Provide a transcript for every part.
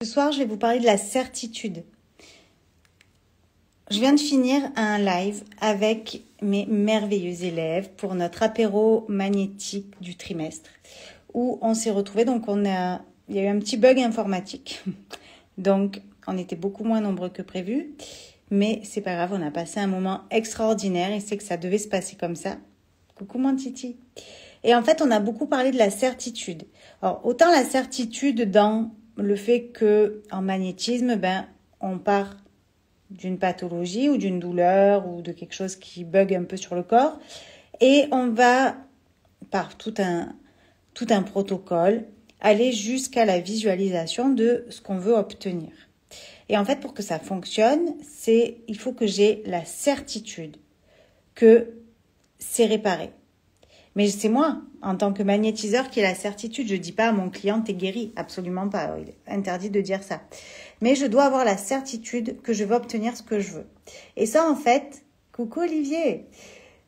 Ce soir, je vais vous parler de la certitude. Je viens de finir un live avec mes merveilleux élèves pour notre apéro magnétique du trimestre où on s'est retrouvés. Donc, il y a eu un petit bug informatique. Donc, on était beaucoup moins nombreux que prévu. Mais c'est pas grave, on a passé un moment extraordinaire et c'est que ça devait se passer comme ça. Coucou mon Titi. Et en fait, on a beaucoup parlé de la certitude. Alors, autant la certitude dans le fait que en magnétisme, on part d'une pathologie ou d'une douleur ou de quelque chose qui bug un peu sur le corps et on va, par tout un protocole, aller jusqu'à la visualisation de ce qu'on veut obtenir. Et en fait, pour que ça fonctionne, il faut que j'ai la certitude que c'est réparé. Mais c'est moi, en tant que magnétiseur, qui ai la certitude. Je ne dis pas à mon client, t'es guéri. Absolument pas. Il est interdit de dire ça. Mais je dois avoir la certitude que je vais obtenir ce que je veux. Et ça, en fait, coucou Olivier.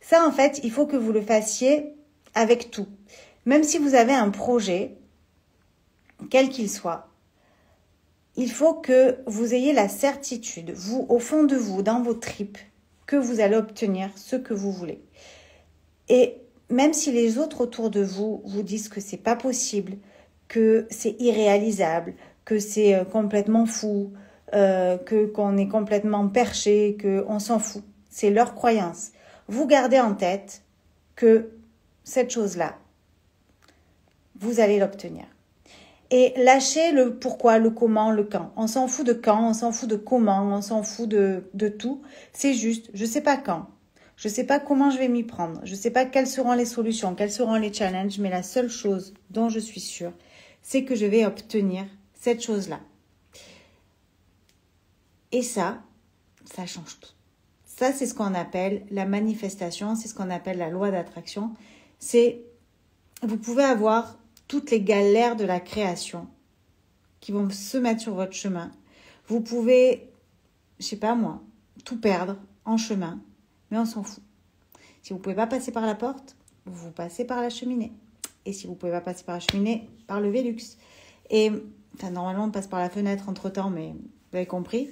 Ça, en fait, il faut que vous le fassiez avec tout. Même si vous avez un projet, quel qu'il soit, il faut que vous ayez la certitude, vous, au fond de vous, dans vos tripes, que vous allez obtenir ce que vous voulez. Et même si les autres autour de vous vous disent que c'est pas possible, que c'est irréalisable, que c'est complètement fou, qu'on est complètement perché, qu'on s'en fout, c'est leur croyance. Vous gardez en tête que cette chose-là, vous allez l'obtenir. Et lâchez le pourquoi, le comment, le quand. On s'en fout de quand, on s'en fout de comment, on s'en fout de tout. C'est juste, je sais pas quand. Je ne sais pas comment je vais m'y prendre. Je ne sais pas quelles seront les solutions, quels seront les challenges, mais la seule chose dont je suis sûre, c'est que je vais obtenir cette chose-là. Et ça change tout. Ça, c'est ce qu'on appelle la manifestation, c'est ce qu'on appelle la loi d'attraction. Vous pouvez avoir toutes les galères de la création qui vont se mettre sur votre chemin. Vous pouvez, je sais pas moi, tout perdre en chemin. Mais on s'en fout. Si vous ne pouvez pas passer par la porte, vous passez par la cheminée. Et si vous ne pouvez pas passer par la cheminée, par le Vélux. Et normalement, on passe par la fenêtre entre-temps, mais vous avez compris.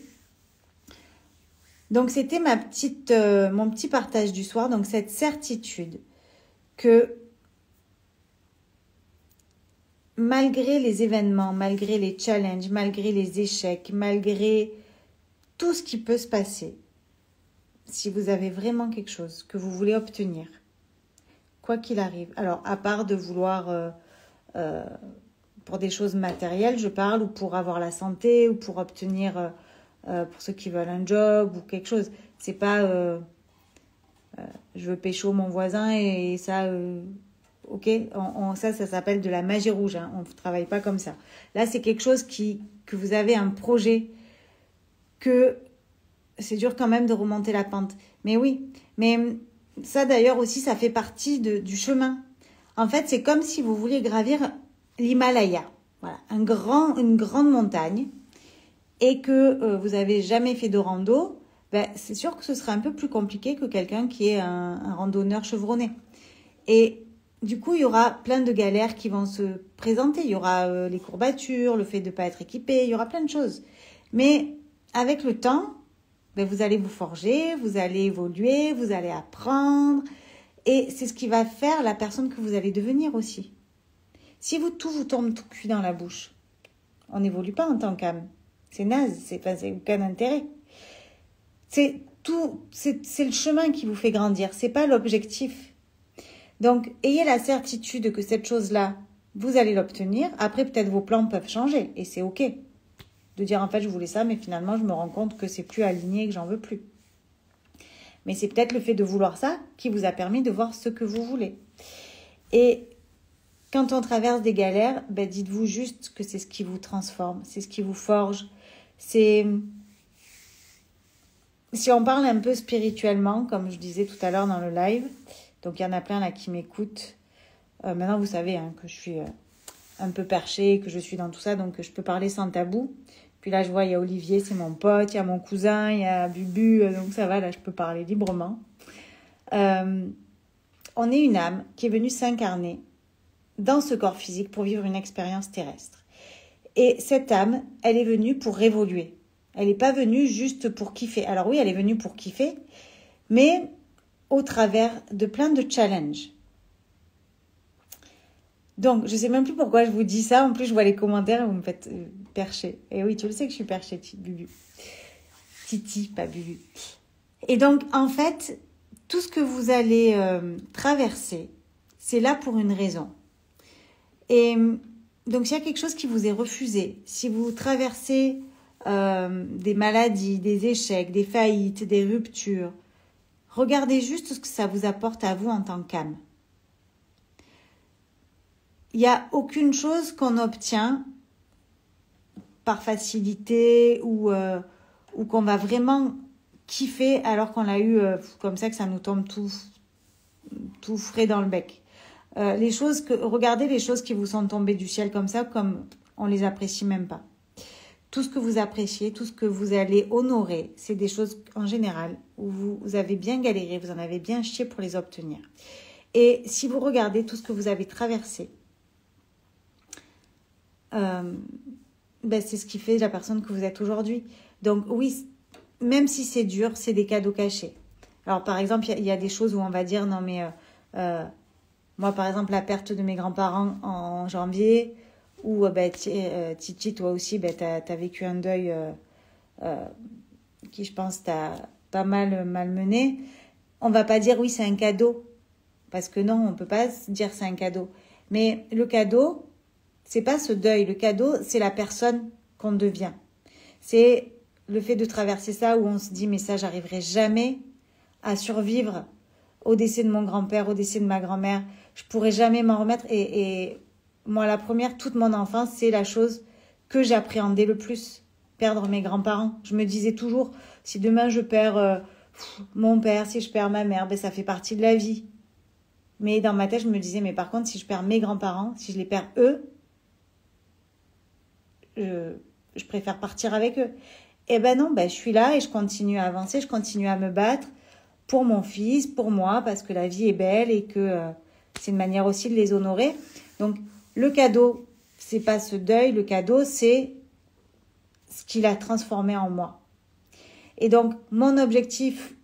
Donc, c'était mon petit partage du soir. Donc, cette certitude que malgré les événements, malgré les challenges, malgré les échecs, malgré tout ce qui peut se passer, si vous avez vraiment quelque chose que vous voulez obtenir, quoi qu'il arrive, alors à part de vouloir, pour des choses matérielles, je parle, ou pour avoir la santé, ou pour obtenir, pour ceux qui veulent un job, ou quelque chose, c'est pas, je veux pécho mon voisin et ça, ok, ça s'appelle de la magie rouge, hein, on ne travaille pas comme ça. Là, c'est quelque chose que vous avez un projet, que c'est dur quand même de remonter la pente. Mais oui, mais ça d'ailleurs aussi, ça fait partie du chemin. En fait, c'est comme si vous vouliez gravir l'Himalaya. Voilà, une grande montagne et que vous avez jamais fait de rando. C'est sûr que ce serait un peu plus compliqué que quelqu'un qui est un randonneur chevronné. Et du coup, il y aura plein de galères qui vont se présenter. Il y aura les courbatures, le fait de ne pas être équipé, il y aura plein de choses. Mais avec le temps, vous allez vous forger, vous allez évoluer, vous allez apprendre. Et c'est ce qui va faire la personne que vous allez devenir aussi. Si tout vous tombe tout cuit dans la bouche, on n'évolue pas en tant qu'âme. C'est naze, c'est aucun intérêt. C'est le chemin qui vous fait grandir, c'est pas l'objectif. Donc, ayez la certitude que cette chose-là, vous allez l'obtenir. Après, peut-être vos plans peuvent changer et c'est ok. De dire en fait je voulais ça mais finalement je me rends compte que c'est plus aligné et que j'en veux plus. Mais c'est peut-être le fait de vouloir ça qui vous a permis de voir ce que vous voulez. Et quand on traverse des galères, dites-vous juste que c'est ce qui vous transforme, c'est ce qui vous forge. Si on parle un peu spirituellement, comme je disais tout à l'heure dans le live, donc il y en a plein là qui m'écoutent. Maintenant vous savez que je suis un peu perchée, que je suis dans tout ça, donc je peux parler sans tabou. Puis là, je vois, il y a Olivier, c'est mon pote, il y a mon cousin, il y a Bubu, donc ça va, là, je peux parler librement. On est une âme qui est venue s'incarner dans ce corps physique pour vivre une expérience terrestre. Et cette âme, elle est venue pour évoluer. Elle n'est pas venue juste pour kiffer. Alors oui, elle est venue pour kiffer, mais au travers de plein de challenges. Donc, je ne sais même plus pourquoi je vous dis ça. En plus, je vois les commentaires et vous me faites percher. Et oui, tu le sais que je suis perchée, Bubu. Titi, pas Bubu. Et donc, en fait, tout ce que vous allez traverser, c'est là pour une raison. Et donc, s'il y a quelque chose qui vous est refusé, si vous traversez des maladies, des échecs, des faillites, des ruptures, regardez juste ce que ça vous apporte à vous en tant qu'âme. Il n'y a aucune chose qu'on obtient par facilité ou qu'on va vraiment kiffer alors qu'on l'a eu comme ça, que ça nous tombe tout frais dans le bec. Regardez les choses qui vous sont tombées du ciel comme ça, comme on les apprécie même pas. Tout ce que vous appréciez, tout ce que vous allez honorer, c'est des choses en général où vous avez bien galéré, vous en avez bien chié pour les obtenir. Et si vous regardez tout ce que vous avez traversé, c'est ce qui fait la personne que vous êtes aujourd'hui. Donc oui, même si c'est dur, c'est des cadeaux cachés. Alors par exemple, il y a des choses où on va dire non mais moi par exemple la perte de mes grands-parents en janvier, ou Titi, toi aussi t'as vécu un deuil qui je pense t'a pas malmené. On va pas dire oui c'est un cadeau, parce que non, on peut pas dire c'est un cadeau. Mais le cadeau, c'est pas ce deuil. Le cadeau, c'est la personne qu'on devient. C'est le fait de traverser ça où on se dit mais ça, j'arriverai jamais à survivre au décès de mon grand-père, au décès de ma grand-mère. Je pourrai jamais m'en remettre. Et moi, la première, toute mon enfance, c'est la chose que j'appréhendais le plus. Perdre mes grands-parents. Je me disais toujours, si demain je perds mon père, si je perds ma mère, ça fait partie de la vie. Mais dans ma tête, je me disais, mais par contre, si je perds mes grands-parents, si je les perds eux, je préfère partir avec eux. Eh ben non, je suis là et je continue à avancer, je continue à me battre pour mon fils, pour moi, parce que la vie est belle et que c'est une manière aussi de les honorer. Donc, le cadeau, c'est pas ce deuil, le cadeau, c'est ce qu'il a transformé en moi. Et donc, l'objectif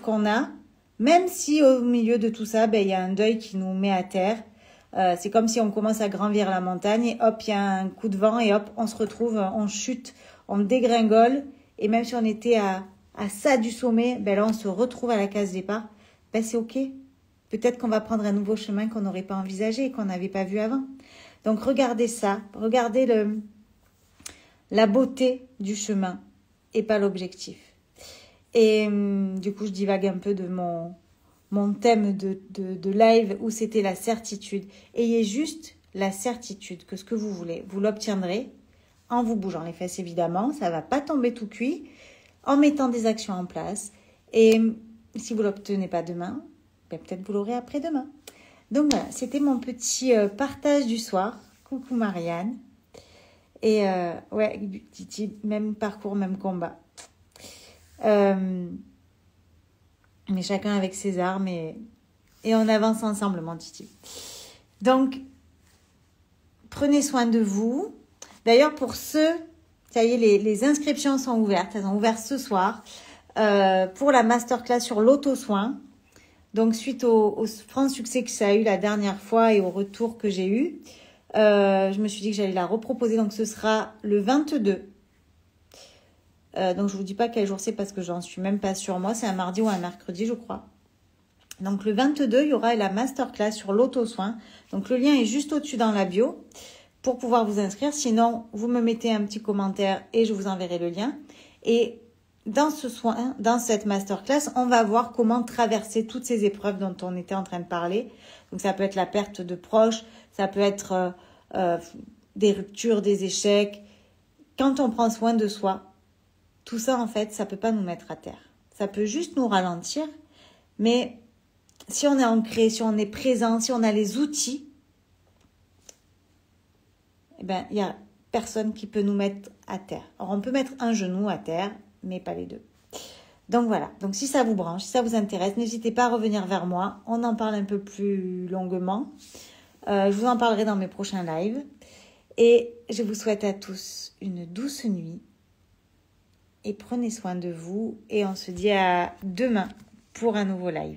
qu'on a, même si au milieu de tout ça, il y a un deuil qui nous met à terre, c'est comme si on commence à gravir la montagne et hop, il y a un coup de vent et hop, on se retrouve, on chute, on dégringole. Et même si on était à ça du sommet, là, on se retrouve à la case départ. C'est OK. Peut-être qu'on va prendre un nouveau chemin qu'on n'aurait pas envisagé et qu'on n'avait pas vu avant. Donc, regardez ça. Regardez la beauté du chemin et pas l'objectif. Et du coup, je divague un peu de mon thème de live où c'était la certitude. Ayez juste la certitude que ce que vous voulez, vous l'obtiendrez en vous bougeant les fesses évidemment. Ça ne va pas tomber tout cuit, en mettant des actions en place. Et si vous ne l'obtenez pas demain, peut-être vous l'aurez après-demain. Donc voilà, c'était mon petit partage du soir. Coucou Marianne. Et ouais, Titi, même parcours, même combat. Mais chacun avec ses armes et on avance ensemble, mon Titi. Donc, prenez soin de vous. D'ailleurs, pour ceux, ça y est, les inscriptions sont ouvertes. Elles ont ouvert ce soir pour la masterclass sur l'auto-soin. Donc, suite au franc succès que ça a eu la dernière fois et au retour que j'ai eu, je me suis dit que j'allais la reproposer. Donc, ce sera le 22. Donc, je vous dis pas quel jour c'est parce que j'en suis même pas sûre. Moi, c'est un mardi ou un mercredi, je crois. Donc, le 22, il y aura la masterclass sur l'auto-soin. Donc, le lien est juste au-dessus dans la bio pour pouvoir vous inscrire. Sinon, vous me mettez un petit commentaire et je vous enverrai le lien. Et dans cette masterclass, on va voir comment traverser toutes ces épreuves dont on était en train de parler. Donc, ça peut être la perte de proches, ça peut être des ruptures, des échecs. Quand on prend soin de soi, tout ça, en fait, ça peut pas nous mettre à terre. Ça peut juste nous ralentir. Mais si on est ancré, si on est présent, si on a les outils, il y a personne qui peut nous mettre à terre. Alors, on peut mettre un genou à terre, mais pas les deux. Donc, voilà. Donc, si ça vous branche, si ça vous intéresse, n'hésitez pas à revenir vers moi. On en parle un peu plus longuement. Je vous en parlerai dans mes prochains lives. Et je vous souhaite à tous une douce nuit. Et prenez soin de vous. Et on se dit à demain pour un nouveau live.